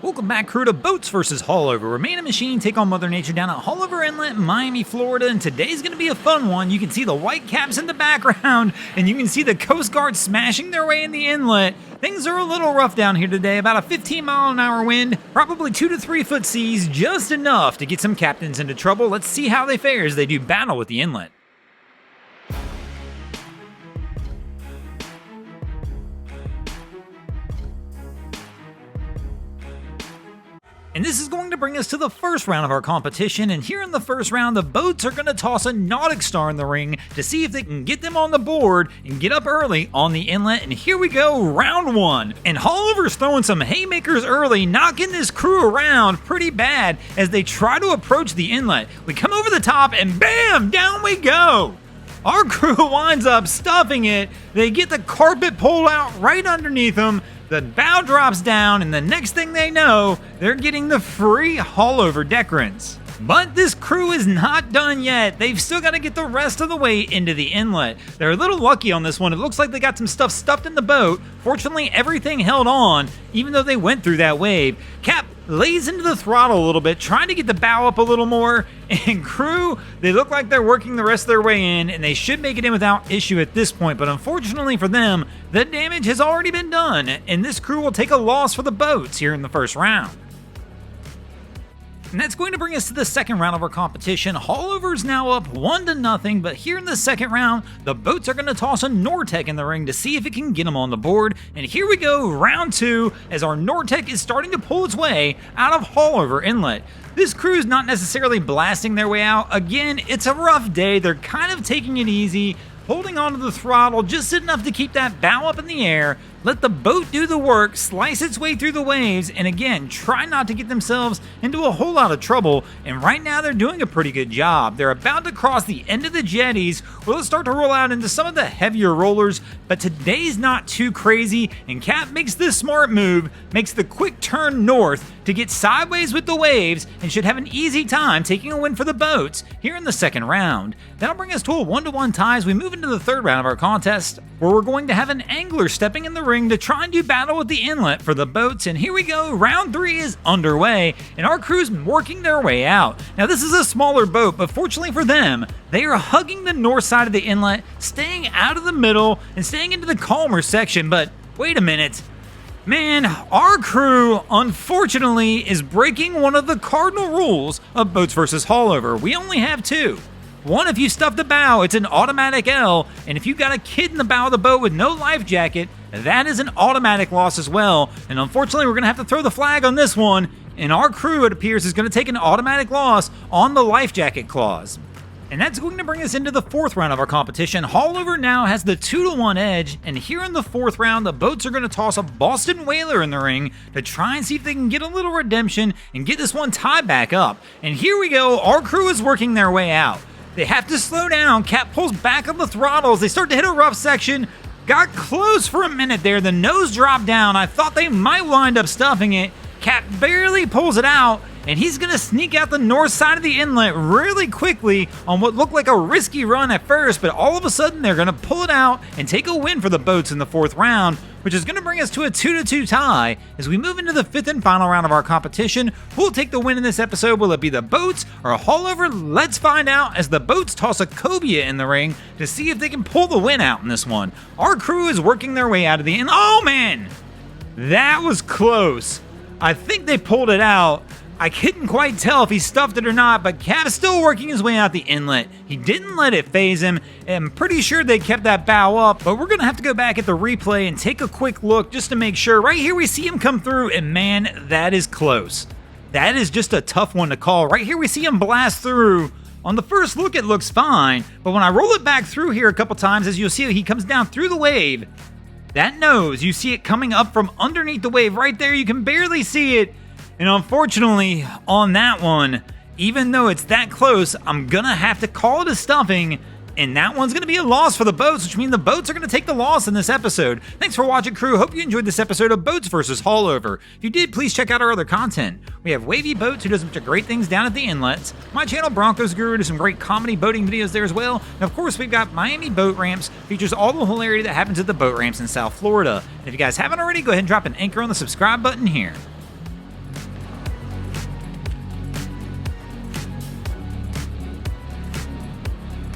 Welcome back, crew, to Boats vs. Haulover, where man and machine take on Mother Nature down at Haulover Inlet, Miami, Florida, and today's going to be a fun one. You can see the white caps in the background, and you can see the Coast Guard smashing their way in the inlet. Things are a little rough down here today, about a 15-mile-an-hour wind, probably 2 to 3 foot seas, just enough to get some captains into trouble. Let's see how they fare as they do battle with the inlet. And this is going to bring us to the first round of our competition, and here in the first round, the boats are going to toss a Nautic Star in the ring to see if they can get them on the board and get up early on the inlet, and here we go, round one. And Haulover's throwing some haymakers early, knocking this crew around pretty bad as they try to approach the inlet. We come over the top, and bam, down we go! Our crew winds up stuffing it. They get the carpet pulled out right underneath them. The bow drops down, and the next thing they know, they're getting the free Haulover deckrants. But this crew is not done yet. They've still got to get the rest of the way into the inlet. They're a little lucky on this one. It looks like they got some stuff stuffed in the boat. Fortunately, everything held on, even though they went through that wave. Cap lays into the throttle a little bit, trying to get the bow up a little more. And crew, they look like they're working the rest of their way in, and they should make it in without issue at this point. But unfortunately for them, the damage has already been done, and this crew will take a loss for the boats here in the first round. And that's going to bring us to the second round of our competition. Haulover's now up 1-0, but here in the second round, the boats are going to toss a Nortec in the ring to see if it can get them on the board. And here we go, round two, as our Nortec is starting to pull its way out of Haulover Inlet. This crew is not necessarily blasting their way out. Again, it's a rough day. They're kind of taking it easy, holding onto the throttle just enough to keep that bow up in the air, let the boat do the work, slice its way through the waves, and again, try not to get themselves into a whole lot of trouble. And right now, they're doing a pretty good job. They're about to cross the end of the jetties, where they'll start to roll out into some of the heavier rollers, but today's not too crazy, and Cap makes this smart move, makes the quick turn north to get sideways with the waves, and should have an easy time taking a win for the boats here in the second round. That'll bring us to a 1-1 tie as we move into the third round of our contest, where we're going to have an angler stepping in the ring to try and do battle with the inlet for the boats. And here we go, round three is underway, and our crew's working their way out. Now this is a smaller boat, but fortunately for them, they are hugging the north side of the inlet, staying out of the middle and staying into the calmer section. But wait a minute. Man, our crew, unfortunately, is breaking one of the cardinal rules of Boats vs. Haulover. We only have two. One, if you stuff the bow, it's an automatic L, and if you got a kid in the bow of the boat with no life jacket, that is an automatic loss as well. And unfortunately, we're going to have to throw the flag on this one, and our crew, it appears, is going to take an automatic loss on the life jacket clause. And that's going to bring us into the fourth round of our competition. Haulover now has the 2-1 edge, and here in the fourth round, the boats are going to toss a Boston Whaler in the ring to try and see if they can get a little redemption and get this one tied back up. And here we go, our crew is working their way out. They have to slow down. Cap pulls back on the throttles. They start to hit a rough section. Got close for a minute there. The nose dropped down. I thought they might wind up stuffing it. Cap barely pulls it out, and he's going to sneak out the north side of the inlet really quickly on what looked like a risky run at first, but all of a sudden they're going to pull it out and take a win for the boats in the fourth round, which is going to bring us to a 2-2 tie. As we move into the fifth and final round of our competition, who'll take the win in this episode? Will it be the boats or Haulover? Let's find out as the boats toss a cobia in the ring to see if they can pull the win out in this one. Our crew is working their way out of the end. Oh man, that was close. I think they pulled it out. I couldn't quite tell if he stuffed it or not, but Cap's still working his way out the inlet. He didn't let it phase him. I'm pretty sure they kept that bow up, but we're going to have to go back at the replay and take a quick look just to make sure. Right here we see him come through, and man, that is close. That is just a tough one to call. Right here we see him blast through. On the first look, it looks fine, but when I roll it back through here a couple times, as you'll see, he comes down through the wave. That nose, you see it coming up from underneath the wave right there. You can barely see it. And unfortunately, on that one, even though it's that close, I'm going to have to call it a stuffing. And that one's going to be a loss for the boats, which means the boats are going to take the loss in this episode. Thanks for watching, crew. Hope you enjoyed this episode of Boats vs. Haulover. If you did, please check out our other content. We have Wavy Boats, who does a bunch of great things down at the inlets. My channel, Broncos Guru, does some great comedy boating videos there as well. And of course, we've got Miami Boat Ramps, features all the hilarity that happens at the boat ramps in South Florida. And if you guys haven't already, go ahead and drop an anchor on the subscribe button here.